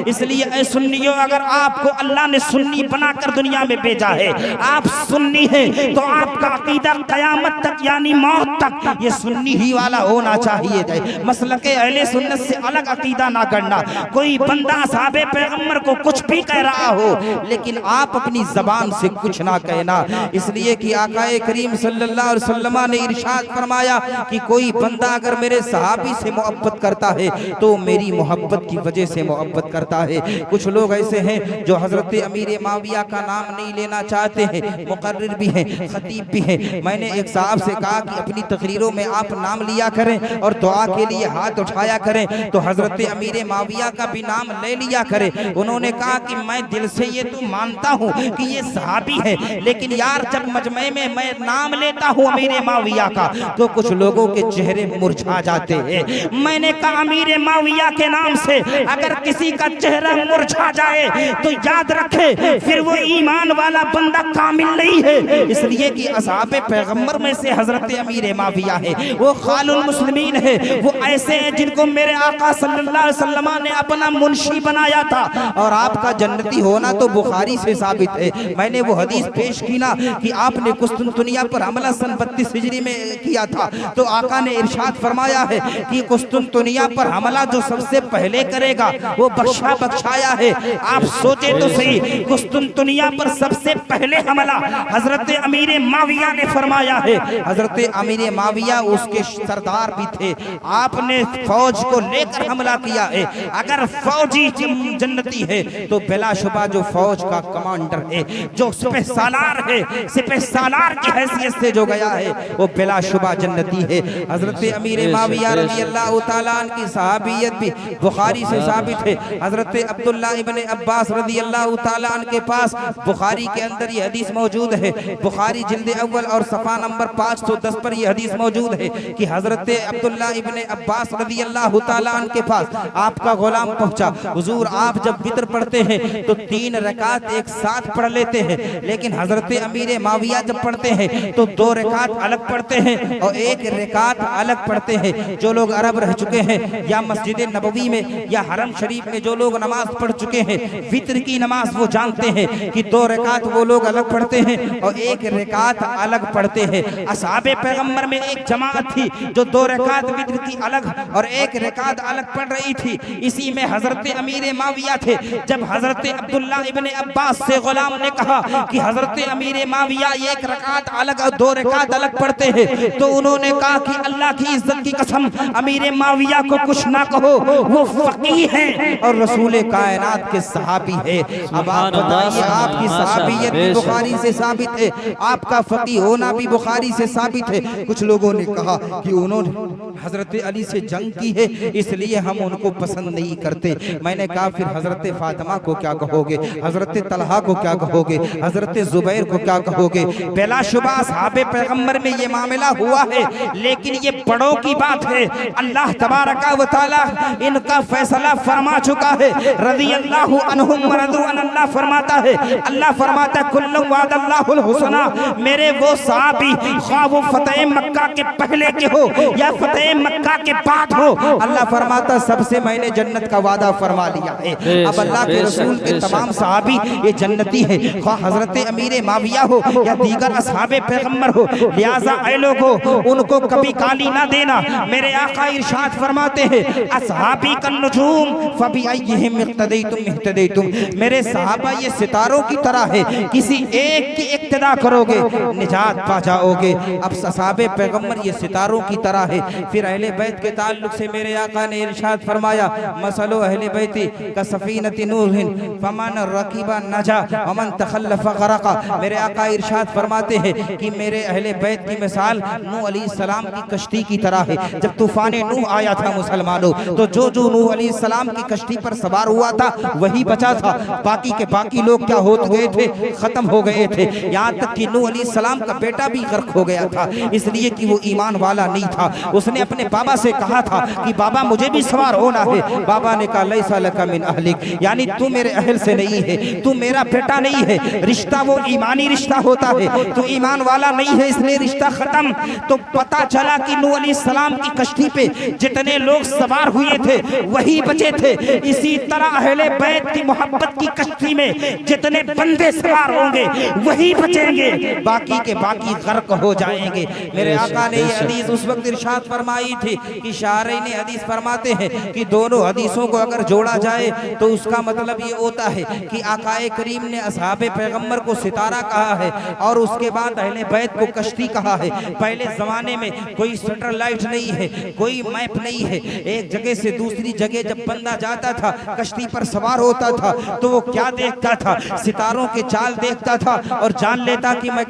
इसलिए ऐ सुन्नियों, अगर आपको अल्लाह ने सुन्नी बनाकर दुनिया में भेजा है, आप सुन्नी हैं, तो आपका अकीदा कयामत तक यानी मौत तक ये सुन्नी ही वाला होना चाहिए। मसलके अहले सुन्नत से अलग अकीदा ना करना। कोई बंदा साहबे पैगम्बर को कुछ भी कह रहा हो, लेकिन आप अपनी जबान से कुछ ना कहना। इसलिए कि आकाए करीम सल्लल्लाहु अलैहि वसल्लम ने इरशाद फरमाया कि कोई बंदा अगर मेरे सहाबी से मोहब्बत करता है तो मेरी मोहब्बत की वजह से मोहब्बत करता है। कुछ लोग ऐसे हैं जो हजरत अमीर माविया का नाम नहीं लेना चाहते हैं, मुकर्रिर भी हैं, खतीब भी हैं। मैंने एक साहब से कहा कि अपनी तकरीरों में आप नाम लिया करें और दुआ के लिए हाथ उठाया करें, तो हजरत अमीर माविया का भी नाम ले लिया करें। उन्होंने कहा कि मैं दिल से ये तो मानता हूँ कि ये सहाबी है, लेकिन यार जब मजमे में मैं नाम लेता हूँ अमीर माविया का तो कुछ लोगों के चेहरे मुरझा जाते हैं। मैंने कहा अमीर माविया के नाम से अगर किसी का चेहरा मुरझा जाए तो याद रखे फिर वो ईमान वाला बंदा कामिल नहीं है। इसलिए कि असहाबे पैगंबर में से हजरत अमीर माविया है, वो खालुल मुस्लिमीन है, वो ऐसे हैं जिनको मेरे आका सल्लल्लाहु अलैहि वसल्लम ने अपना मुंशी बनाया था। और आपका जन्नती होना तो बुखारी से साबित है। मैंने वो हदीस पेश की ना कि आपने कुस्तुनतुनिया पर हमला सन 32 हिजरी में किया था, तो आका ने इरशाद फरमाया है कि कुस्तुनतुनिया पर हमला जो सबसे पहले करेगा वो
बख्शा बख्शाया है। आप सोचे तो सही, कुस्तुनतुनिया पर सबसे पहले हमला हजरत अमीर माविया ने फरमाया है। हजरत अमीर माविया उसके सरदार भी थे। आपने फौज को लेकर हमला किया है। अगर फौजी जन्नती है तो बिलाशुबा जो फौज का कमांडर है, जो सिपह सालार है, सिपह सालार की हैसियत से जो गया है वो बिलाशुबा जन्नती है। हजरत अमीर माविया रज़ी अल्लाह तआला अन्हु की सहाबियत भी बुखारी से साबित है। हजरत अब्दुल्ला इब्ने अब्बास रज़ी अल्लाह तआला अन्हु के पास बुखारी के अंदर ये हदीस मौजूद है। बुखारी जिल्द अव्वल और सफ़ा नंबर 510 पर ये हदीस मौजूद है कि हजरत अब्दुल्ला इब्ने अब्बास रज़ी अल्लाह तआला अन्हु के पास आपका गुलाम पहुंचा। हुजूर आप जब वितर पढ़ते हैं तो 3 रकात एक साथ पढ़ लेते हैं, लेकिन हजरत अमीर माविया जब पढ़ते हैं तो 2 रकात अलग पढ़ते हैं और 1 रकात अलग पढ़ते हैं। जो लोग अरब रह चुके हैं या मस्जिद नबवी में या हरम शरीफ में जो लोग नमाज पढ़ चुके हैं, वितर की नमाज वो जानते हैं कि 2 रकात वो लोग अलग पढ़ते हैं और 1 रकात अलग पढ़ते हैं। असहाबे पैगंबर में एक जमात थी जो 2 रकात वितर की अलग और 1 रकात अलग पढ़ रही थी। इसी में हजरत अमीर माविया थे। जब हजरत अब्दुल्ला इब्ने अब्बास से गुलाम ने कहा कि हजरत अमीर माविया 1 रकात अलग और 2 रकात अलग पढ़ते हैं, तो उन्होंने कहा कि अल्लाह की इज्जत की कसम अमीर माविया को कुछ ना कहो, वो फकीह हैं और रसूल कायनात के सहाबी है। अब आप बताइए, आपकी सहाबियत भी बुखारी से साबित है, आपका फकीह होना भी बुखारी से साबित है। कुछ लोगों ने कहा कि उन्होंने हजरत अली से जंग की है इसलिए हम उनको पसंद नहीं करते। मैंने कहा फिर हजरत फातिमा को क्या कहोगे, हजरत तलहा को क्या कहोगे, हजरत जुबैर को क्या कहोगे। बिलाशुबा सहाबे पैगंबर में ये मामला हुआ है, लेकिन ये बड़ों की बात है। अल्लाह तबारक व तआला इनका फैसला फरमा चुका है। रज़ी अल्लाहु अन्हुम व रज़ू अन, अल्लाह फरमाता है, अल्लाह फरमाता है कुल्लु वअदल्लाहुल हुस्ना। मेरे वो सहाबी ख्वाह वो फतेह मक्का के पहले के हो या फतेह मक्का के बाद हो, अल्लाह फरमाता सबसे मैंने जन्नत का वादा फरमा लिया है। अब अल्लाह के रसूल के तमाम सहाबी ये जन्नती है, ख्वाह हजरत अमीर माविया हो या दीगर असहाबे पैगंबर हो। लिहाजा ऐ लोगो उनको कभी गाली ना देना। मेरे आका इरशाद फरमाते हैं असहाबी कन नुजूम फबिअय्यिहिम इक्तदैतुम इहतदैतुम। मेरे सहाबा ये सितारों की तरह है, किसी एक की इक्तिदा करोगे निजात पा जाओगे। अब असहाबे पैगंबर ये सितारों की तरह है। फिर अहले बैत के ताल्लुक से मेरे आका ने इरशाद फरमाया मसलो अहले बैती का सफीनति नूहिन फमन रकीबा नजा वमन तखल्लफ गरका। मेरे आका इरशाद फरमाते हैं कि मेरे अहले बैत की मिसाल नूह अलैहिस्सलाम की कश्ती की तरह है। जब तूफान नूह आया था मुसलमानों, तो जो जो नूह अलैहिस्सलाम की कश्ती पर सवार हुआ था वही बचा था, बाकी के बाकी लोग क्या हो गए थे, खत्म हो गए थे। यहाँ तक कि नूह अलैहिस्सलाम का बेटा भी गर्क हो गया था, इसलिए कि वो ईमान वाला नहीं था। उसने अपने बाबा से कहा था कि बाबा मुझे भी सवार होना है। बाबा ने कहा लैसा लका मिन अहलिक, यानी तू मेरे अहल से नहीं है, तू मेरा बेटा नहीं है। रिश्ता वो ईमानी रिश्ता होता है, तू ईमान वाला नहीं है इसलिए रिश्ता खत्म। तो पता चला कि नूह अलैहिस्सलाम की कश्ती पे जितने लोग सवार हुए थे वही बचे थे। इसी तरह अहले बैत की मोहब्बत की कश्ती में जितने बंदे सवार होंगे वही बचेंगे, बाकी के बाकी गर्क हो जाएंगे। मेरे आका ने ये हदीस उस वक्त इरशाद फरमाई थी कि शारईन हदीस फरमाते हैं कि दोनों हदीसों को अगर जोड़ा जाए तो उसका मतलब ये होता है कि आकाए करीम ने असहाबे पैगंबर को सितारा कहा है और उसके बाद अहले बैत को कश्ती कहा है। पहले जमाने में कोई सैटेलाइट नहीं है, कोई मैप नहीं है। एक जगह से दूसरी जगह जब बंदा जाता था, कश्ती पर सवार होता था, तो वो क्या देखता था, सितारों के चाल देखता था और जान लेता कि मैं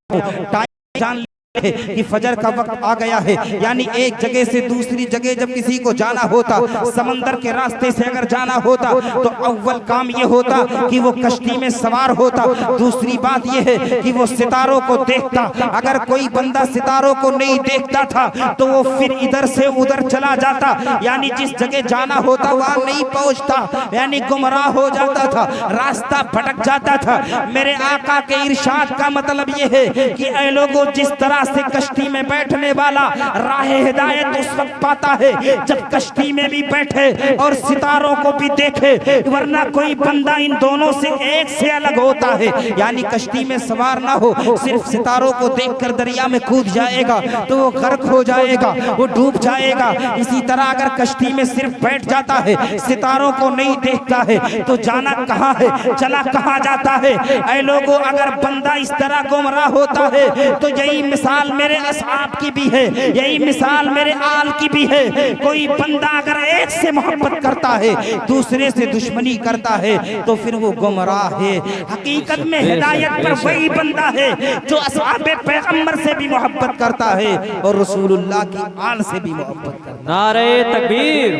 टाइम जान कि फजर का वक्त आ गया है। यानी एक जगह से दूसरी जगह जब किसी को जाना होता, समंदर के रास्ते से अगर जाना होता, तो अव्वल काम ये होता कि वो कश्ती में सवार होता। दूसरी बात ये है कि वो सितारों को देखता। अगर कोई बंदा सितारों को नहीं देखता था तो वो फिर इधर से उधर चला जाता, यानी जिस जगह जाना होता वहां नहीं पहुंचता, यानी गुमराह हो जाता था, रास्ता भटक जाता था। मेरे आका के इरशाद का मतलब ये है कि ऐ लोगों जिस तरह से कश्ती में बैठने वाला राह हिदायत उस वक्त पाता है जब कश्ती में भी बैठे और सितारों को भी देखे, वरना कोई बंदा इन दोनों से एक से अलग होता है। यानी कश्ती में सवार ना हो, सिर्फ सितारों को देखकर दरिया में कूद जाएगा तो वो गर्क हो जाएगा, वो डूब जाएगा। इसी तरह अगर कश्ती में सिर्फ बैठ जाता है, सितारों को नहीं देखता है, तो जाना कहाँ है, चला कहाँ जाता है। ऐ लोगों, अगर बंदा इस तरह गुमराह होता है तो यही मिसाल मेरे असहाब की भी है, यही मिसाल मेरे आल की भी है। कोई बंदा अगर एक से मोहब्बत करता है, दूसरे से दुश्मनी करता है, तो फिर वो गुमराह है। हकीकत में हिदायत पर वही बंदा है जो असहाबे पैगंबर से भी मोहब्बत करता है और रसूलुल्लाह की आल से भी मोहब्बत करता है।
नारे तकबीर,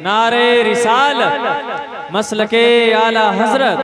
नारे रिसालत, मसलके आला हजरत।